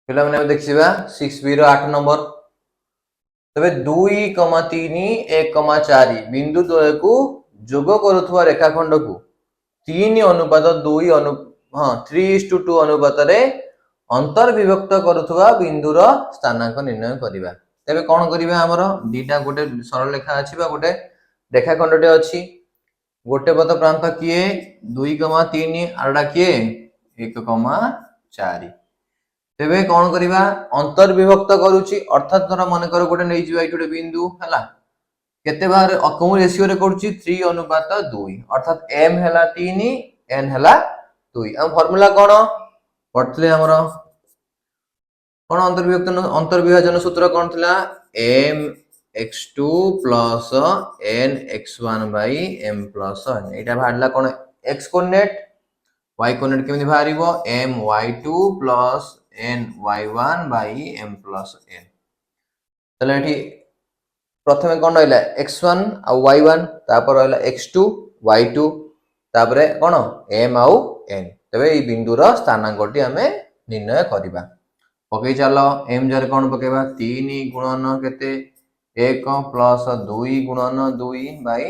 पिला माने देखिबा 6b रो 8 नंबर तबे 2,3 1,4 बिंदु द्वयकु जोग करूथुवा रेखाखंड को 3 अनुपात 2 हां 3:2 अनुपात रे अंतर्विभक्त करूथुवा बिंदुर स्थानांक निर्णय करिबा। तबे कोन करिबा हमरो दीटा गोटे सरल रेखा अछि बा गोटे रेखाखंडटे अछि गोटे पथ प्रांत किए 2,3 आरडा किए 1,4 तेबे कोन करिबा अंतर्विभक्त करूची अर्थात धर मन कर गोटे नै जिवा इटोटे बिंदु हला केते बार को रेशियो रे करूची 3 अनुपात 2 अर्थात m हला 3 n हला 2 हम फार्मूला कोन पढथले हमरो कोन अंतर्विभाजन सूत्र कोन थिला m x2 plus n x1 by m plus n Etah भाडला cone x coordinate y coordinate केमिति भारिबो m y2 plus n y1 by m plus n तले एठी प्रथमे कोन रहला x1 आ y1 तापर रहला x2 y2 तापरे कोन m आ n तबे ई बिंदुर स्थानांकटी हमें निर्णय करिबा पकई चलो m जरे कोन पकेबा 3 गुणन केते 1 plus 2 गुणन 2 by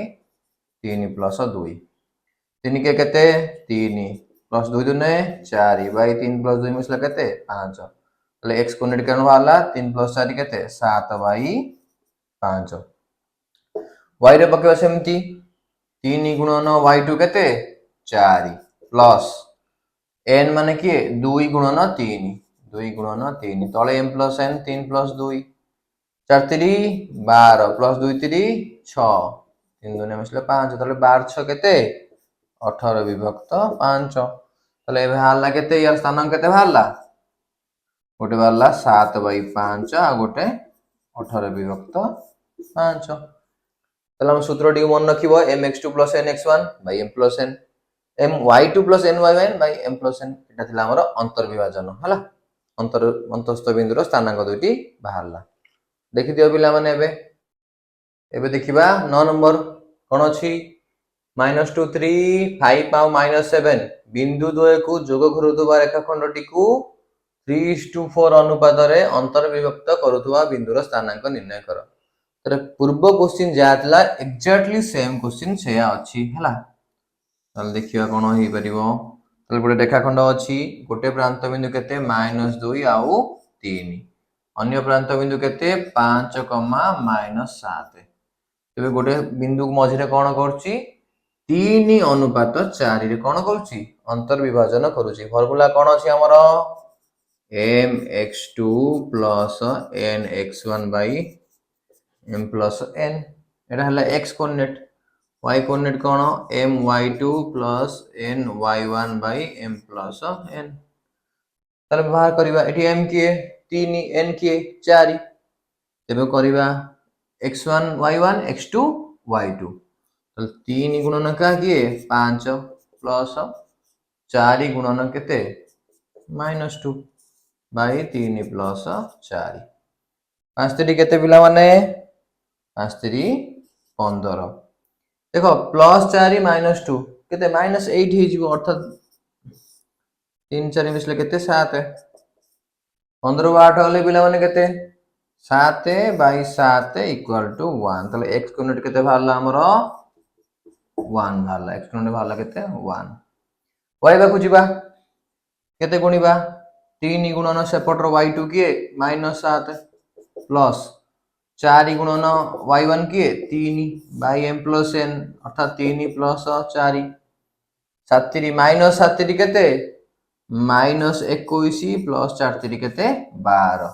3 plus 2 3 के केते 3 plus 2 दुने 4 by 3 plus 2 मिसला केते 5 तले x कोऑर्डिनेट केन वाला 3 plus 4 केते 7 by 5 y रे पकेबा सेमती 3 गुणन y2 केते 4 plus n माने की 2 गुणन 3 2 गुणन 3 तले m plus n 3 plus 2 4 3 12 plus 2 3 6 3 दुने मिसले 5 तले 12 6 केते 18 विभक्त 5 तले एबे हारला केते यार स्थानांक केते हारला गोटे बारला 7 by 5 आ गोटे 18 विभक्त 5 तले हम सूत्र डी मन रखिबो mx2 plus nx1 by m plus n my2 plus ny1 by m plus n एटा थिला हमर अंतर्विभाजन हला अंतस्थ बिंदुर स्थानांक दुटी बाहरला देखि दियो पिला माने एबे देखिबा 9 नंबर कोन अछि -2 3 5 आ -7 बिंदु द्वय को जोग करूथबा रेखाखंडटी को 3:4 अनुपात रे अंतर्विभक्त करूथबा बिंदुर स्थानांक निर्णय कर तर पूर्व क्वेश्चन जातला एग्जैक्टली सेम क्वेश्चन सेया अछि हला तल देखिबा कोन होई परिबो तल गोटे रेखाखंड अछि गोटे प्रांत बिंदु केते -2 आउ 3 अन्य प्रांत बिंदु केते 5, -7 तबे गोटे बिंदु मझी रे कोन करछि 3 अनुपात 4 रे कोन करछि अंतर्विभाजन करूछि फार्मूला कोन अछि हमर mx2 plus nx1 by m plus n एटा हला x coordinate y coordinate cone my2 plus ny1 by m plus n तले व्यवहार करिबा एठी m किए 3 n किए 4 तबे करिबा x1 y1 x2 y2 तल 3 गुणन का किए 5 प्लस 4 गुणन केते -2 by 3 plus 4 5 3 केते पिला माने 5 3 15 देखो +4 -2 केते -8 हे जिवो अर्थात 3 4 मिसले केते 7 15 8 होले पिला माने केते 7 by 7 equal to 1 तले x कोऑर्डिनेट केते भाला हमरो 1 भाला x कोऑर्डिनेट भाला केते 1 y बाकू जिबा केते गुणिबा 3 गुणन सेपटर y2 किए -7 प्लस 4 गुणन y1 किए 3 by m plus n अर्थात 3 plus 4 7 3 -7 3 केते -21 plus 4 3 केते 12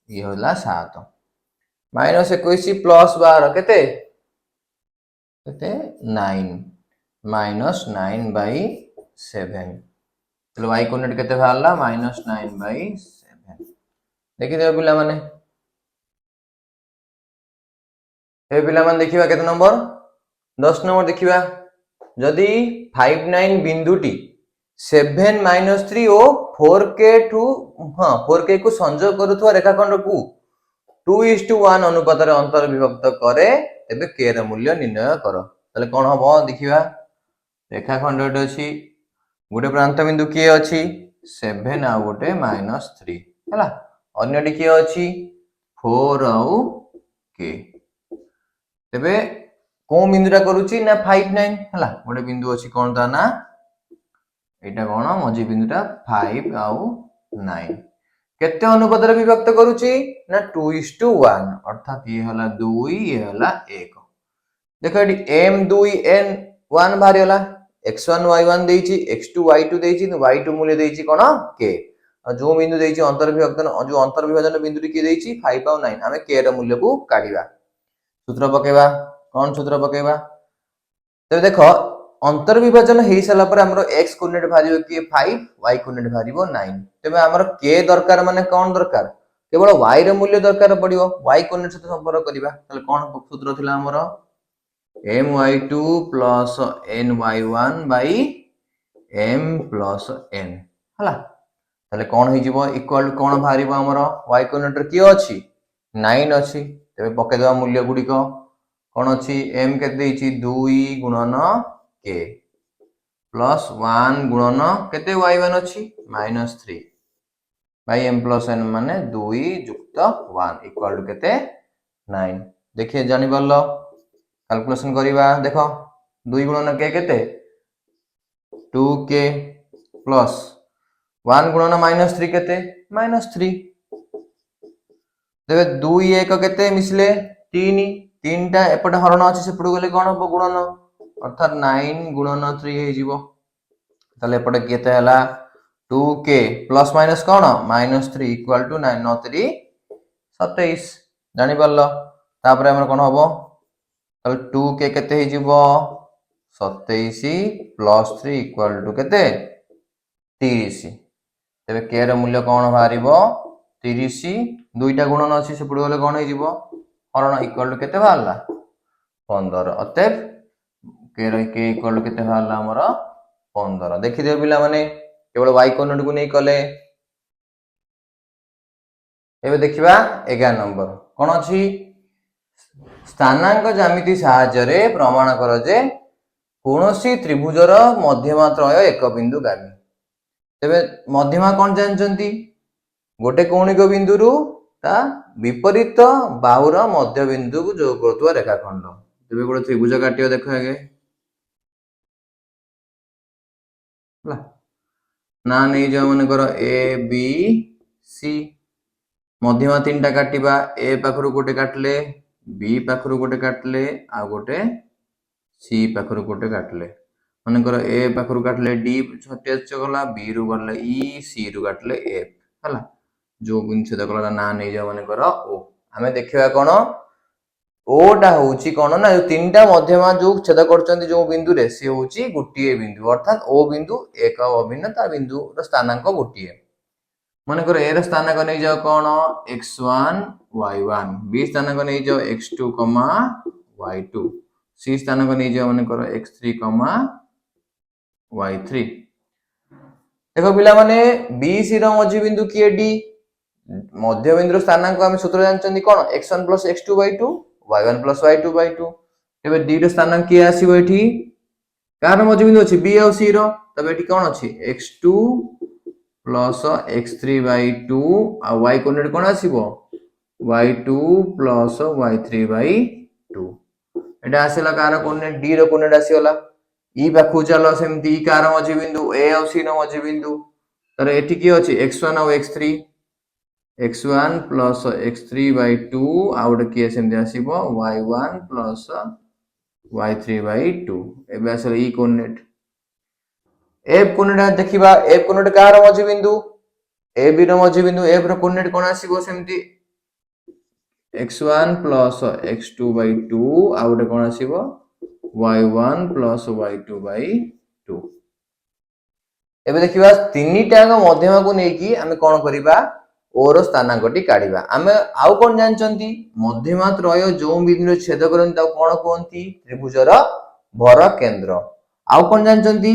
ये होला 7 -21 plus 12 केते केते 9 -9 by 7 चलो y कोऑर्डिनेट केते भाला -9 by 7 देखि दियो पिला माने ए पिला मान देखिबा केते नंबर 10 नंबर देखिबा जदी 59 बिंदुटी 7 -3 ओ 4k टू हां 4k को संयोग करूथवा रेखाखंड को 2:1 अनुपात रे अंतर्विभक्त करे तबे k रे मूल्य निर्णय करो तले कोन हबो देखिबा रेखाखंडटे अछि गोटे प्रांत बिंदु के अछि 7 आ गोटे -3 हला अन्यटी किए अछि 4 आउ के तेबे को बिंदुटा करूची ना 5 9 हला गोटे बिंदु अछि कोन ता ना एटा कोन मझी बिंदुटा 5 आउ 9 केते अनुपात रे विभक्त करूची ना 2:1 अर्थात ये हला 2 ये हला 1 देखो एटी m2 n1 बाहरी हला x1 y1 देइची x2 y2 देइची y2 मूल्य देइची कोन k जो बिंदु देइची अंतर्विभक्तन जो अंतर्विभाजन बिंदुटी की देइची 5 और 9 हमें k र मूल्य को काढिबा सूत्र पकेबा कोन सूत्र पकेबा तो देखो अंतर्विभाजन हेई सला पर हमरो x कोऑर्डिनेट भारियो कि 5 y कोऑर्डिनेट भारियो 9 तबे हमरो k दरकार माने कोन दरकार केवल y र मूल्य दरकार पड़ियो y कोऑर्डिनेट से संपर्क करिबा तले कोन सूत्र थिला हमरो my2 plus ny1 by m plus n हला तले कोन होई जीवो इक्वल कोन भारिबो हमरो y कोऑर्डिनेट की अछि 9 अछि तबे पके देबा मूल्य गुडी को कोन अछि m के देइछि 2 गुणन k प्लस 1 गुणन केते y1 अछि -3 by m plus n माने 2 युक्त 1 इक्वल टू केते 9 देखिए जानि परलो कैलकुलेशन करिबा देखो 2 गुणन k केते 2k प्लस 1 गुणन -3 केते -3 देबे 2 1 केते मिसले 3 तीनटा एपटे हरण अछि सेपटे गले कोन हो गुणन अर्थात 9 गुणन 3 हे जीवो तले एपटे केते हला 2k प्लस माइनस कोन -3 इक्वल टू 9 9 3 27 जानि परलो तापर हमर कोन होबो तले 2k केते हे जीवो 27 प्लस 3 इक्वल टू केते 30 तबे k र मूल्य कोन भारिबो 30 दुईटा गुणन अछि सेपटे गले कोन हे जीवो हरण इक्वल टू केते भाला 15 अतएव के इक्वल टू केते भाला हमर 15 देखि दियो पिला माने केवल y कोऑर्डिनेट को नै कले एबे देखिबा 11 नंबर कोन अछि स्थानांक ज्यामिति सहायता रे प्रमाण कर जे कोनोसी त्रिभुजर मध्यमा त्रय एक बिंदु गामी तबे मध्यमा कोन जानचंती गोटे कोणिक बिंदु रु ता विपरीत बाहुर मध्य बिंदु को जोग करतुवा रेखाखंड तबे गोटे त्रिभुज काटियो देखो आगे ला ना नै जो मन करो ए बी सी मध्यमा तीनटा काटिबा ए पाखरु गोटे काटले बी पाखरु गोटे काटले आ गोटे सी पाखरु गोटे काटले मन करो ए पाखरु काटले डी छटेच गला बी रु गले ई सी रु काटले एफ हला जो बिंदु छेद कला ना नै जा मन करो ओ हमें देखिबा कोन ओ टा होउची कोन ना तीनटा मध्यमा जो छेद करचंती जो बिंदु रे से होउची गुटिए बिंदु अर्थात ओ बिंदु एक अभिन्नता बिंदु र स्थानांक गुटिए मन करो ए र स्थानांक नै जाओ कोन x1 y1 बी स्थानांक नै जाओ x2, y2 सी स्थानांक नै जाओ मन करो x3, y3 देखो पिला माने बी सी रो मध्य बिंदु किए डी मध्य बिंदु स्थानांक हम सूत्र जानचंदी कोन x1 + x2 / 2 y1 + y2 / 2 तबे डी रो स्थानांक किए आसीबो एठी कार मध्य बिंदु अछि बी और सी रो तबे एठी कोन अछि x2 + x3 / 2 आ y कोऑर्डिनेट कोन आसीबो y2 + y3 / 2 एटा आसेला कार कोऑर्डिनेट डी रो कोऑर्डिनेट आसीला ई बाखु चलो सेमती ई कार मध्य बिंदु ए और सी रो मध्य बिंदु तर एठी की अछि x1 और x3 x1 + x3 / 2 आउट की सेमती आसीबो y1 + y3 / 2 एबे आसेला ई कोऑर्डिनेट f कोऑर्डिनेट देखिबा f कोऑर्डिनेट कार मध्य बिंदु ए बी रो मध्य बिंदु f रो कोऑर्डिनेट कोन आसीबो सेमती x1 + x2 / 2 आउट कोन आसीबो y1 + y2 / 2 एबे देखिबा तीनटा को मध्यमा को नै की हमें कोन करिबा ओ रो स्थानांकटी काढिबा हमें आउ कोन जानचंती मध्यमा त्रय जो बिंदु छेद करन ता कोन कोंती त्रिभुजर भर केंद्र आउ कोन जानचंती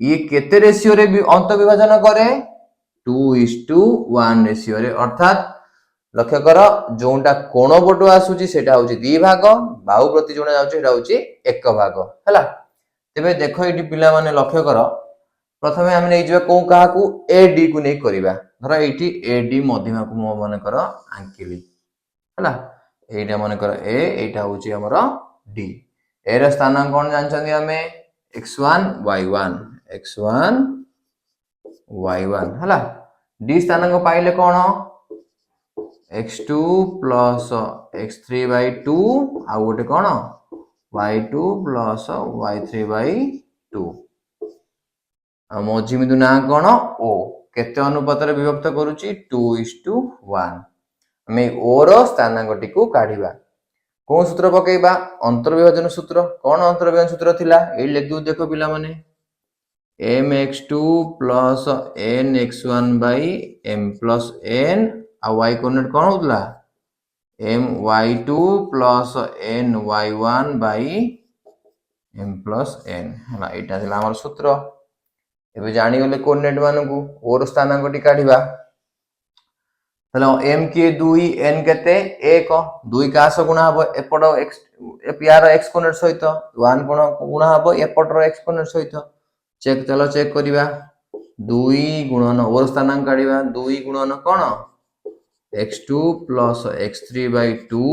ये केते रेशियो रे अंत विभाजन करे 2:1 रेशियो रे अर्थात लक्ष्य कर जोंटा कोण पटो आसुची सेटा होची दी भाग बाहु प्रति जोणा जाउची सेटा होची एक भाग हला तबे देखो एठी पिला माने लक्ष्य कर प्रथमे आम नहीं को क्या ए डी को नहीं करवा धर ये ए डी मध्यमा को मो मनकर आंकिली है यहीटा मनकर ए यहाँ हूँ आमर डी ए रा कौन जानते आम x1 y1 x1 y1 है डी स्थानांक पाइले कौन x2 प्लस x3 by 2 आ गोटे कौन y2 प्लस y3 by 2 मझी बिंदु ना कौन ओ केते अनुपात विभक्त करुच्ची 2:1 आम ओ स्थानांकटी को काढ़ा कौन सूत्र पकेबा अंतर्विभाजन सूत्र कौन अंतर्विभाजन सूत्र थिला ए लिख दउ देखो पिला माने mx2 plus nx1 by m plus n आ y कोऑर्डिनेट कौन होतला my2 plus ny1 by m plus n हला एटा थिला हमर सूत्र एबे जानी गले कोऑर्डिनेट मानकू ओर स्थानांकटी काढिबा हेलो m के 2 n केते 1 2 का सह गुणा हबो एपड x यार x कोऑर्डिनेट सहित 1 कोण गुणा हबो एपडर x कोऑर्डिनेट सहित चेक चलो चेक करिबा 2 गुणन ओर स्थानांक काढिबा 2 गुणन कोन x2 plus x3 by 2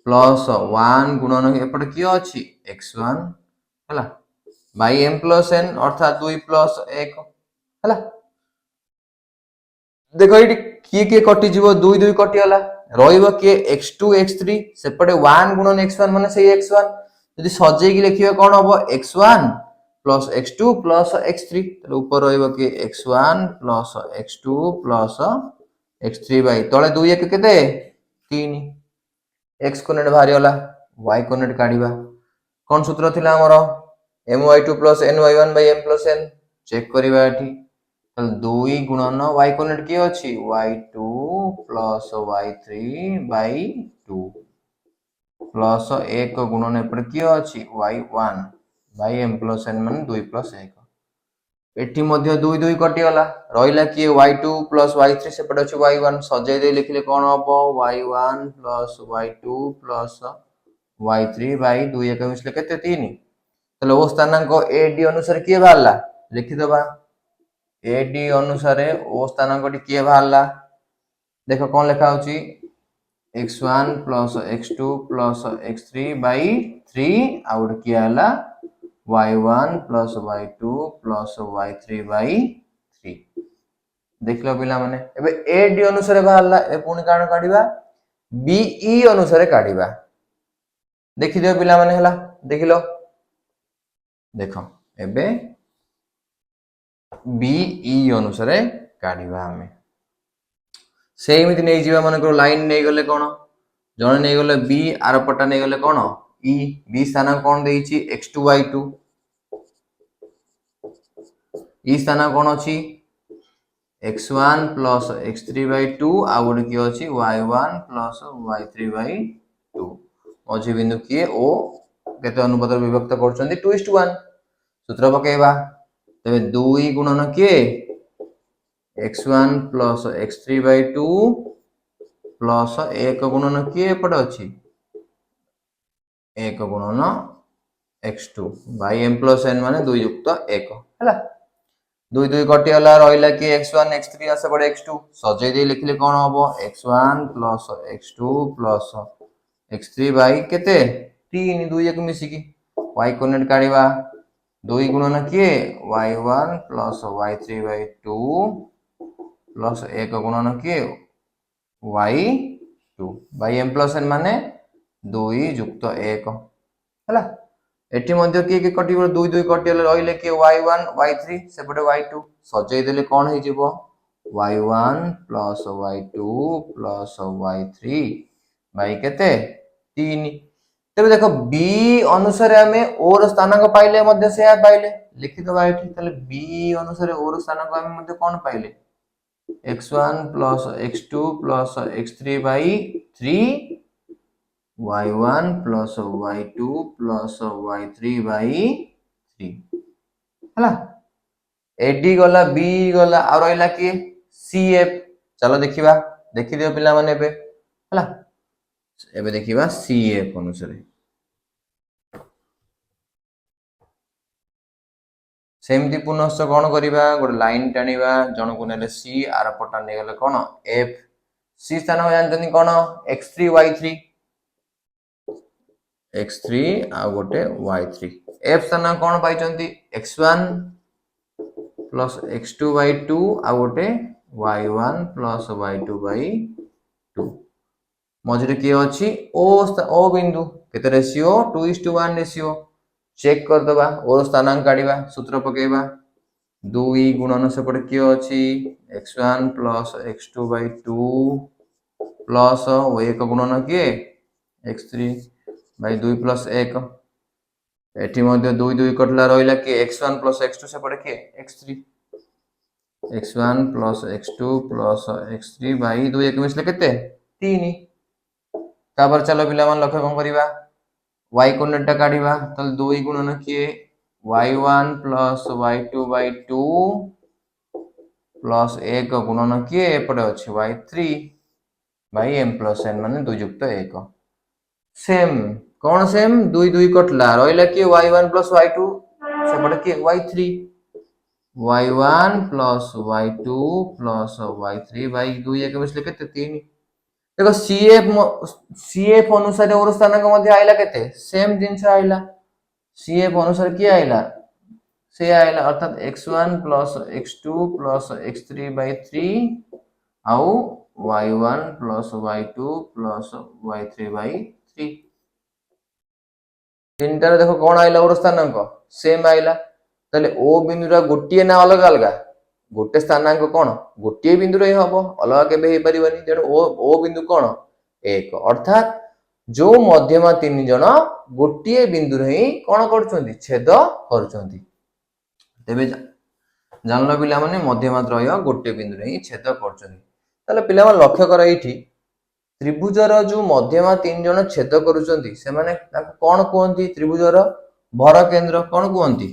plus 1 गुणन एपड कियो अछि x1 हला by m प्लस n अर्थात 2 प्लस 1 हला देखो ये किए किए कटि जीवो 2 2 कटि होला रहिबो के x2 x3 सेपटे 1 गुणन x1 माने सेही x1 यदि सजे की लिखिबे कोन हबो x1 plus x2 plus x3 त ऊपर रहिबो के x1 plus x2 plus x3 by तळे 2 1 केते 3 x कोऑर्डिनेट भारी होला y कोऑर्डिनेट काढिबा कोन सूत्र थिला हमरो my2 plus ny1 by m plus n check करिबा एठी तल 2 गुणन y कोऑर्डिनेट की अछि y2 plus y3 by 2 plus 1 गुणन एपड की अछि y1 by m plus n माने 2 plus 1 एठी मध्ये 2 2 कटि गला रहिला की y2 plus y3 सेपड अछि y1 सजै दे लिखले कोन हबो y1 plus y2 plus y3 by 2 1 मिसले केते 3 तले ओ स्थानांक AD अनुसार किए बाहरला लिखि दबा AD अनुसार ओ स्थानांकटी किए बाहरला देखो कोन लिखा होची x1 plus x2 plus x3 by 3 out किया हला y1 plus y2 plus y3 by 3 देखलो पिला माने एबे AD अनुसार बाहरला ए पुनी काण काढिबा BE अनुसार काढिबा देखि दियो पिला माने हला देखिलो देखो एबे बीई अनुसार काढिबा हमें सेमिति नै जीवा मन को लाइन नै गले कोन जण नै गले बी आर पटा नै गले कोन ई बी स्थान कोन देइची x2 y2 ई स्थान कोन अछि x1 plus x3 by 2 uh good की अछि y1 plus y3 by 2 मझी बिंदु की ओ केते अनुपात विभक्त करछन्ती 2:1 सूत्र पकेबा तबे 2 गुणन के x1 plus x3 by 2 plus 1 गुणन के पड अछि 1 गुणन x2 by m plus n माने 2 युक्त 1 हला 2 2 कटि होला रहिला कि x1 x3 आसे पड x2 सजै दे लिखले कोन हबो x1 plus x2 plus x3 by केते 3 2 1 मिसी की y कोऑर्डिनेट काढिबा 2 गुणन के y1 plus y3 by 2 plus 1 गुणन के y2 by m plus n माने 2 युक्त 1 हला एठी मध्ये के कटिबो 2 2 कटिले रहिले के y1 y3 सेपटे y2 सजै देले कोन हे जिवो y1 plus y2 plus y3 by केते 3 तबे देखो बी अनुसार हमें और स्थानांक पाइले मध्ये से पाइले लिखि दबा एठी तले बी अनुसार और स्थानांक हमें मध्ये कोन पाइले x1 plus x2 plus x3 by 3 y1 plus y2 plus y3 by 3 हला एडी गला बी गला आ रहिला कि सीएफ चलो देखिबा देखि दियो पिला माने बे हला एबे देखिबा सीएफ अनुसार सेमती पुनश्च कौन करवा गोटे लाइन टाणीबा जनक नेले सी आर पटा नहीं गले कौन एफ सी स्थान जानते कौन x3 y3 x3 आ गोटे y3 एफ स्थान कौन पाई x1 प्लस x2 by 2 आ गोटे y1 प्लस y2 by 2 मझे किए अच्छी ओ बिंदु केते रेशियो 2:1 रेशियो चेक करदबा ओर स्थानांक काढ़ा सूत्र पकेबा 2 गुणन सेपटे किए अच्छी x1 plus x2 by 2 plus एक गुणन किए x3 by 2 प्लस 1 एठी मध्य 2 2 कटला रहिला कि x1 प्लस x2 सेपटे किए x3 x1 plus x2 plus x3 by 2 1 मिसले केते 3 तापर चलो पिला मन लक्ष्य कौन करवा y कोऑर्डिनेट काढ़ा तो 2 गुणन किए y1 plus y2 by 2 plus 1 गुणन किए एपटे अच्छे y3 by m plus n माने 2 युक्त 1 सेम कौन सेम 2 2 कटला रहिला कि y1 प्लस y2 सेपटे कि y3 y1 plus y2 plus y3 by 2 1 मिसले केते 3 देखो सीएफ अनुसार और स्थानांक मध्य आइला केते सेम जिंस आइला सीएफ अनुसार किए आइला से आइला अर्थात x1 plus x2 plus x3 by 3 आउ y1 plus y2 plus y3 by 3 तीनटार देखो कौन आइला और स्थानांक सेम आइला ताले ओ बिंदुरा गोटिए ना अलग अलग गोटे स्थानांक कौन गोटे बिंदु रे हबो अलग केबे हे परिबनी तेणु ओ बिंदु कौन एक अर्थात जो मध्यमा तीन जन गोटे बिंदु रे ही कौन करछंती छेद करछंती तेबे जानलो पिला माने मध्यमा त्रय गोटे बिंदु रे ही छेद करछंती ताले पिला मन लक्ष्य कर एठी त्रिभुजर जो मध्यमा तीन जन छेद करूछंती से माने ताको कौन कहंती त्रिभुजर भर केंद्र कौन कहंती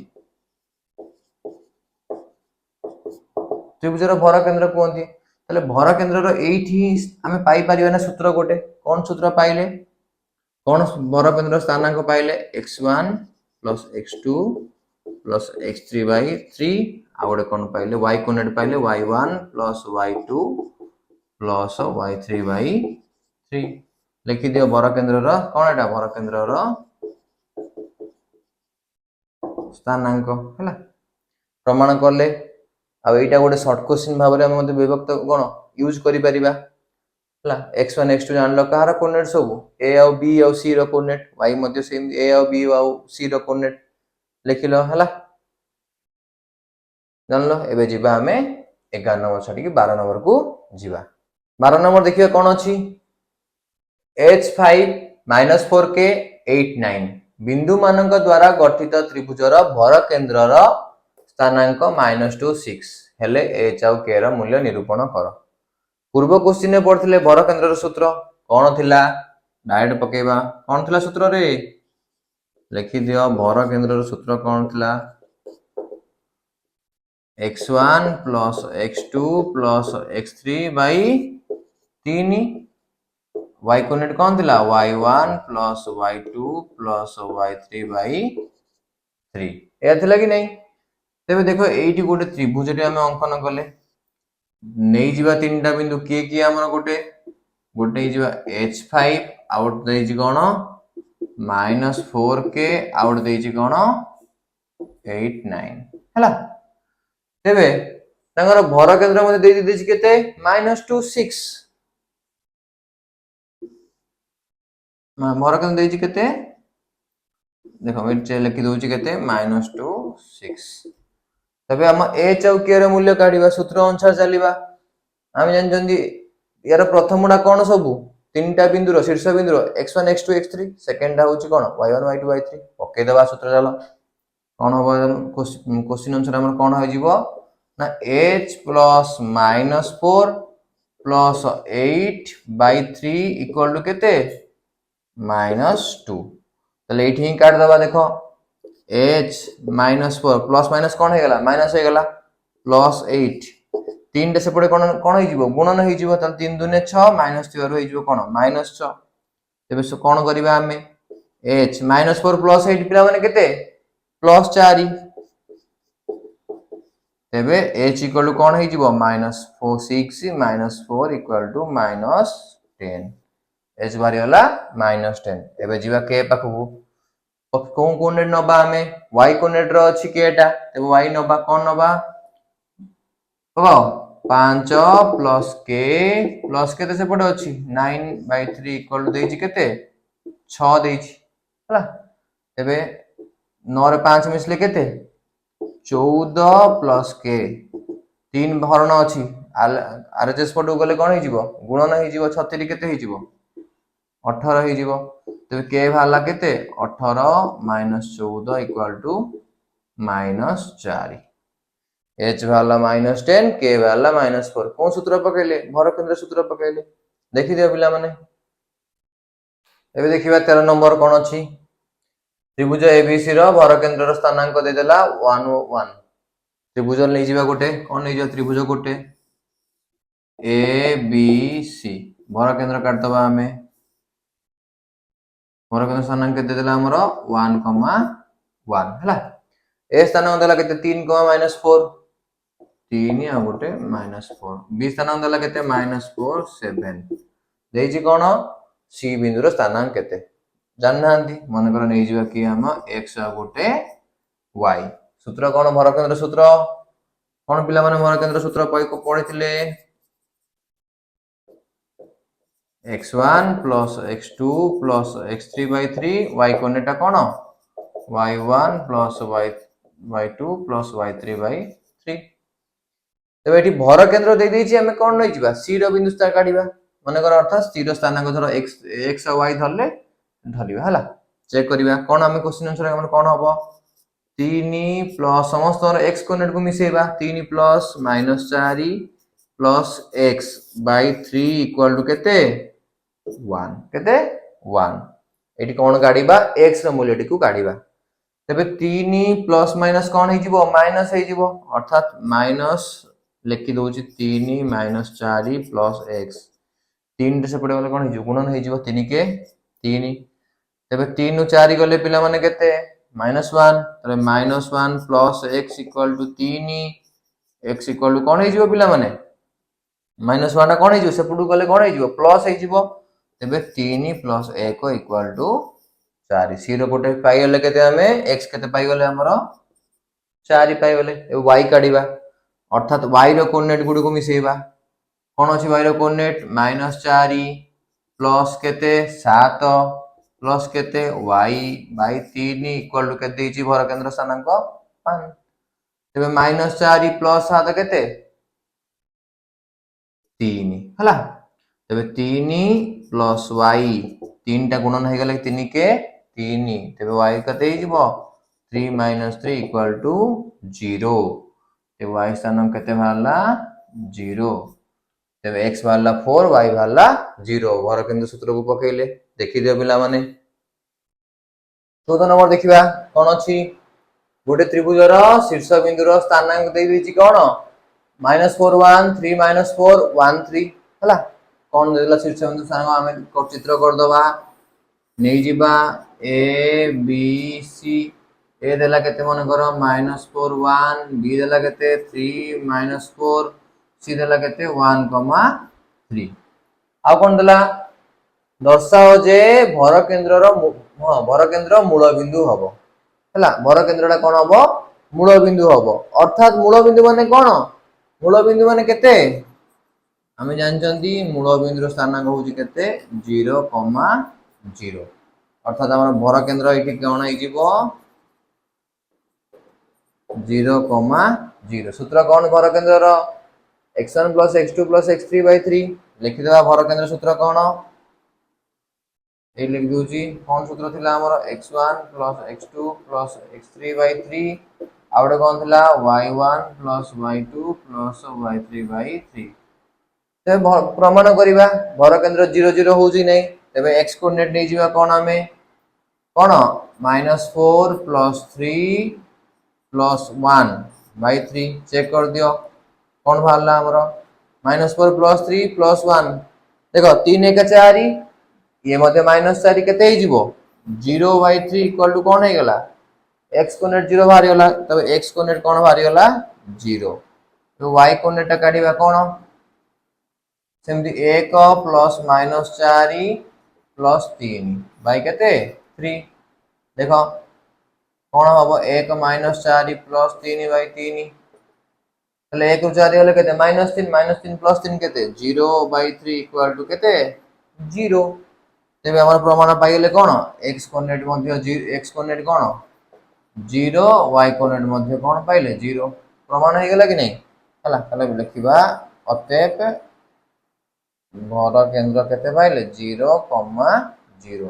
त्रिभुजर भर केंद्र कहती ताले भर केंद्र एठी आमे पाई परिबा ना सूत्र गोटे कौन सूत्र पाइले कौन भर केंद्र स्थानांक पाइले x1 plus x2 plus x3 by 3 आ गोटे कौन पाइले y कोऑर्डिनेट पाइले y1 plus y2 plus y3 by 3 लिखि दियो भर केंद्र रो कौन एटा भर केंद्र रो स्थानांक हैला प्रमाण करले अब एटा गोटे शॉर्ट क्वेश्चन भाव में हम विभक्त कौन यूज करि परिबा हला x1 x2 जानलो कहार कोऑर्डिनेट सब a और b और c रो कोऑर्डिनेट y मध्ये सेम a और b और c रो कोऑर्डिनेट लिखिलो हला जानलो एबे जिबा हमें 11 नंबर छाडी कि 12 नंबर को जिबा 12 नंबर देखियो कौन अछि h5 4k 8 9 बिंदु मानक द्वारा गठित त्रिभुजर भर केंद्रर स्थानांक -2 6 हेले h आउ k रो मूल्य निरूपण कर पूर्व क्वेश्चन में पढ़थिले भर केंद्रर सूत्र कौन थिला डायरेक्ट पकेबा कौन थिला सूत्र रे लिखि दियो भर केंद्रर सूत्र कौन थिला x1 plus x2 plus x3 by 3 y coordinate कौन थिला y1 plus y2 plus y3 by 3 ए थिला कि नहीं तेबे देखो एठी गोटे त्रिभुज रे हम अंकन कले नै जिबा तीनटा बिंदु के हमर गोटे गोटे जिबा h5 आउट देइ छि कोन -4k आउट देइ छि कोन 8 9 हला तेबे तांगर भर केंद्र मध्ये देइ छि केते -2 6 भर केंद्र देइ छि केते देखो मैं लिखि दउ छि केते -2 6 तबे हम h और k रो मूल्य काढिबा सूत्र अनुसार चलीबा हम जानजंदी यार प्रथमडा कोन सब तीनटा बिंदु शीर्ष बिंदु x1 x2 x3 सेकंड होची कोन y1 y2 y3 ओके दबा सूत्र चलो कोन हो क्वेश्चन अनुसार हमर कोन हो जिवो ना h plus -4 plus 8 by 3 equal to केते -2 तले एठी काट दबा देखो h -4 प्लस माइनस कौन है माइनस है प्लस 8 तीन सेपटे कौन कौन हो गुणन हो 3 दुने 6 माइनस 3 हो कौन -6 तेबे कौन करबा हमें h -4 प्लस 8 पिला माने केते +4 तेबे h इक्वल टू कौन है जीवो -4 6 -4 इक्वल टू -10 h बारी होला -10 एबे जीवा k पाखु कोन कोऑर्डिनेट नबा हमें y कोऑर्डिनेट रो अछि k टा तेबे y नबा कोन नबा हो 5 प्लस केते सेपटे अछि 9/3 इक्वल टू देछि केते 6 देछि हला तेबे 9 रे 5 मिसले केते 14 प्लस के 3 भरण अछि आरएचएस पटु गले कोन हे जीवो गुणन हे जीवो 36 केते हे जीवो 18 हे जीवो तेबे के भाला केते 18 14 इक्वल टू -4 h भाला -10 k भाला -4 कोन सूत्र पकेले भर केंद्र सूत्र पकेले देखि दियो पिला माने एबे देखिबा 13 नंबर कोन अछि त्रिभुज एबीसी रो भर केंद्र रो स्थानांक दे देला 1 1 त्रिभुज नै जिबा गोटे कोन नै जो त्रिभुज गोटे ए बी सी भर केंद्र काट दबा हमें भर केंद्र स्थानांक दे देला हमरो 1 1 हला ए स्थानांक देला केते 3 -4 3 आ गोटे -4 बी स्थानांक देला केते -4 7 देछि कोन सी बिंदु रो स्थानांक केते जान नांती मन कर नै जिबा कि हम x आ गोटे y सूत्र कोन भर केंद्र सूत्र कोन पिला माने भर केंद्र सूत्र पढिथिले x1 plus x2 plus x3/3 y कोनेटा कोन y1 plus y2 plus y3/3 तबे एठी भर केंद्र दे देछि हमें कोन नै जिबा c रो बिंदु स्थान काढिबा माने कर अर्थ c रो स्थानांक धर x और y धरले धरिबा हला चेक करिबा कोन हमें क्वेश्चन आंसर हमन कोन हबो 3 प्लस समस्त x कोऑर्डिनेट को मिसेबा 3 plus -4 plus x/3 equal to केते 1 केते 1 एठी कोन काढिबा x रो मूल्य टिकु काढिबा तबे 3 प्लस माइनस कोन हे जिवो माइनस हे जिवो अर्थात माइनस लिखि दोछि 3 -4 प्लस x 3 रे सेपटे गले कोन हे जिवो गुणन हे जिवो 3 के 3 तबे 3 नु 4 गले पिला माने केते -1 तबे -1 plus x equal to 3 x equal to कोन हे जिवो पिला माने -1 टा कोन हे जिवो सेपटु गले कोन हे जिवो प्लस हे जिवो तबे 3 प्लस 1 इक्वल टू 4 सी रो पटे पाई गले केते हमें x केते पाई गले हमरो 4 पाई गले ए y काढिबा अर्थात y रो कोऑर्डिनेट गुडी को मिसेबा कोन अछि y रो कोऑर्डिनेट -4 प्लस केते 7 प्लस केते y/3 इक्वल टू केते छि भर केंद्र स्थानांक 5 तबे -4 प्लस 7 केते 3 हला तबे 3 प्लस y 3 टा गुणन हे गेले 3 के 3 तबे y केते हि जिवो 3 - 3 इक्वल टू 0 ते y स्थानांक केते भाला 0 तबे x भाला 4 y भाला 0 भर केंद्र सूत्र को पकेले देखि दियो पिला माने 14 नंबर देखिबा कोन अछि गोटे त्रिभुज रो शीर्ष बिंदु रो स्थानांक देइ दैछि कोन -4 1 3 -4 1 3 हला कोन देला शीर्ष बिंदु स्थानांक हमें चित्र कर दबा नै जिबा a b c ए देला केते मन करो -4 1 b देला केते 3 -4 c देला केते 1 3 आ कोन देला दर्शाओ जे भर केंद्र रो भर केंद्र मूल बिंदु हबो हला भर केंद्रटा कोन हबो मूल बिंदु हबो अर्थात मूल बिंदु माने कोन मूल बिंदु माने केते हमें जानचंदी मूल बिंदु रो स्थानांक होची केते 0 0 अर्थात हमर भर केंद्र एठी कोन हे जिवो 0 0 सूत्र कोन भर केंद्र रो x1 + x2 + x3/3 लिखि देबा भर केंद्र सूत्र कोन ए लिख दोची कोन सूत्र थिला हमर x1 + x2 + x3/3 आउडे कोन थिला y1 + y2 + y3/3 ते प्रमाण करिबा भर केंद्र 0 0 होउची नै तबे x कोऑर्डिनेट नै जिबा कोन हमें कोन -4 + 3 + 1/3 चेक कर दियो कोन भाला हमरो -4 + 3 + 1 देखो 3 1 4 ये मध्ये -4 केते ही जिवो 0/3 इक्वल टू कोन हे गेला x कोऑर्डिनेट 0 भारी होला तबे x कोऑर्डिनेट कोन भारी होला 0 तो y कोऑर्डिनेट काढिबा कोन सेमती 1 प्लस माइनस 4 प्लस 3 बाय केते 3 देखो कोन हबो 1 माइनस 4 प्लस 3 बाय 3 तले 1 उ 4 होले केते -3 प्लस 3 केते 0 बाय 3 इक्वल टू केते 0 तेबे हमर प्रमाण पाइले कोन x कोऑर्डिनेट मध्ये x कोऑर्डिनेट कोन 0 y कोऑर्डिनेट मध्ये कोन पाइले 0 प्रमाण हे गेला कि नहीं हला तले लिखिबा अतएव घर केंद्र केते पाइले 0, 0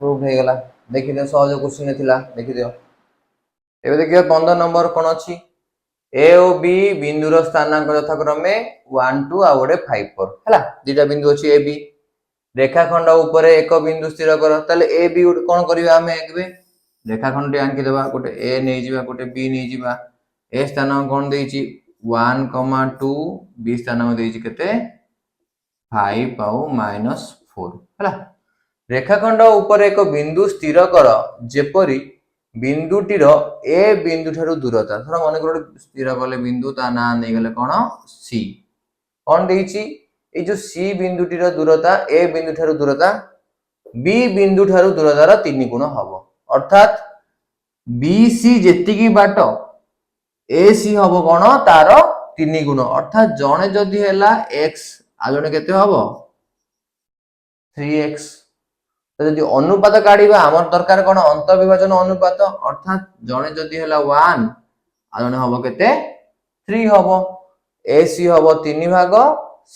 प्रूव हे गेला देखि दे सहज क्वेश्चन थिला देखि दियो एबे देखियो 15 नंबर कोन अछि ए ओ बी बिंदुर स्थानांक यथाक्रमे 1 2 आ गोटे 5 4 हला दुटा बिंदु अछि ए बी रेखाखंड ऊपर एक बिंदु स्थिर कर तले ए बी कोन करिवा हमें एकबे रेखाखंड आंकी देबा गोटे ए नै जिबा गोटे बी नै जिबा ए स्थानांक कोन देइछि 1, 2 बी स्थानांक देइछि केते 5 आउ -4 हला रेखाखंड ऊपर एक बिंदु स्थिर कर जेपरी बिंदुटीर ए बिंदु ठारू दूरता थोड़ा मन कर स्थिर कले बिंदु ता ना नै गले कोन सी कोन देइछि ए जो सी बिंदुटीर दूरता ए बिंदु ठारू दूरता बी बिंदु ठारू दूरतार 3 गुण हबो अर्थात बीसी जेतिकी बाट एसी हबो कोन तार 3 गुण अर्थात जणे जदी हैला x आ जणे केते हबो 3x तो जदी अनुपात काढिबा हमर दरकार कोन अंतर्विभाजन अनुपात अर्थात जणे जदी हैला 1 आ जणे हबो केते 3 हबो एसी हबो 3 भाग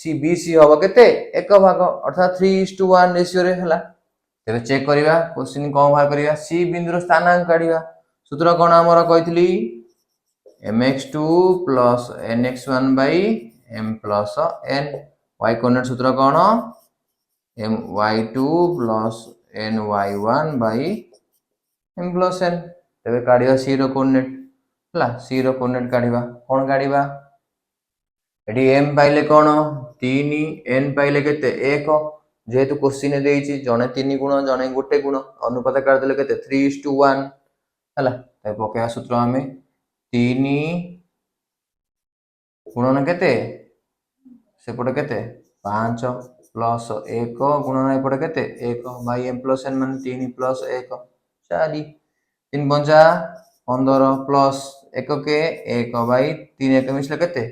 सी बीसी हबो केते 1 भाग अर्थात 3:1 रेशियो रे हैला तेबे चेक करिवा क्वेश्चन कोन बाहर करिवा सी बिंदुर स्थानांक काढिवा सूत्र कोन हमर कहितली mx2 plus nx1 by m plus n y coordinate सूत्र कोन my2 plus ny1 by m plus n तेबे काढिवा c रो कोऑर्डिनेट हला c रो कोऑर्डिनेट काढिवा कोन काढिवा एडी m पाइले कोन 3 n पाइले केते 1 जेहेतु क्वेश्चन देइछि जणे 3 गुण जणे गोटे गुण अनुपात काढ देले केते 3:1 हला ते पकेया सूत्र हमें 3 गुणन केते सेपटे केते 5 प्लस 1 गुणन एपटे केते 1 बाय m प्लस n माने 3 प्लस 1 4 3 पंजा 15 प्लस 1 के 1 बाय 3 1 मिसले केते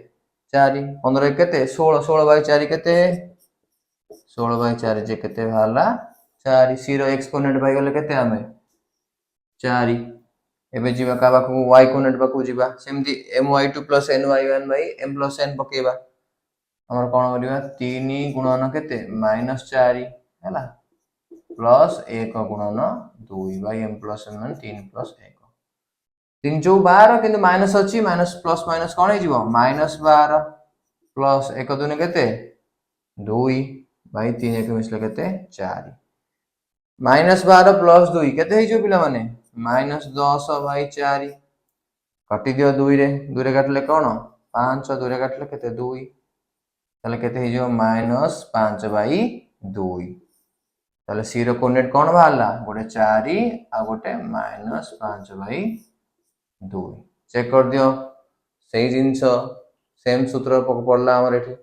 4 15 केते 16 16 बाय 4 केते 16 बाय 4 जे केते भाला 4 0 x कोऑर्डिनेट बाय गले केते हमें 4 एबे जीवा का बाकू y कोऑर्डिनेट बाकू जीवा सेमती my2 plus ny1 by m plus n पकेबा हमर कोन करिवा 3 गुणन केते -4 हैला प्लस 1 गुणन 2 by m plus n मान 3 plus 1 3 जो 12 किंतु माइनस अछि माइनस प्लस माइनस कोन हे जीवो -12 प्लस 1 दुने केते 2 by 3 1 मिसले केते 4 -12 प्लस 2 केते हे जो पिला माने -10 by 4 कटि दियो 2 रे काटले कोन 5 2 रे काटले केते 2 ताले केते हे जो -5 by 2 ताले सी रो कोऑर्डिनेट कोन भाला गोटे 4 आ गोटे -5 by 2 चेक कर दियो सही जिंस सेम सूत्र पड़ला हमर एठी